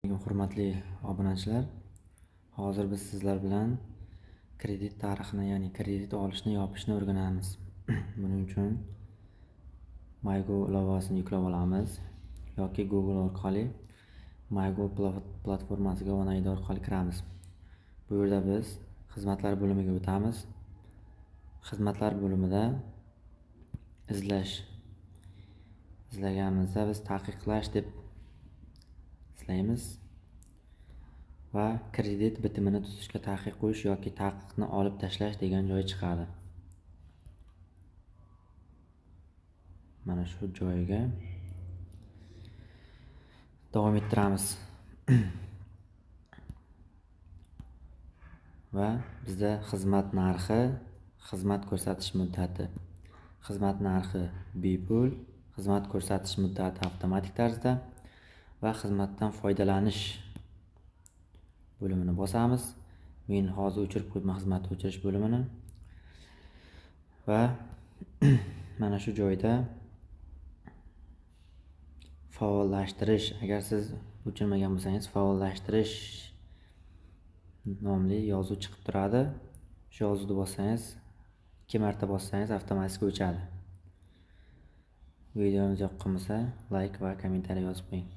Hurmatli obunachilar, hozir biz sizlar bilan kredit tarixini, ya'ni kredit olishni yopishni o'rganamiz. Buning uchun MyGo ilovasini yuklab olamiz yoki Google orqali MyGo platformasiga One ID orqali kiramiz. Bu yerda biz xizmatlar bo'limiga o'tamiz. Xizmatlar bo'limida izlaganimizda biz taqiqlash deb izlaymiz va kredit bitimini tuzishga taqiq qo'yish yoki taqiqni olib tashlash degan joy chiqadi. Mana shu joyga davom ettiramiz. Va bizda xizmat narxi, xizmat ko'rsatish muddati, xizmat narxi bepul, xizmat ko'rsatish muddati avtomatik tarzda va xizmatdan foydalanish bo'limini bosamiz. Men hozir o'chirib qo'yman xizmat o'chirish bo'limini va mana shu joyda faollashtirish, agar siz o'chirmagan bo'lsangiz faollashtirish nomli yozuv chiqib turadi. Shu yozuvni bossangiz, 2 marta bossangiz avtomatik o'chadi. Videomiz yoqqan bo'lsa, like va kommentariy yozib qo'ying.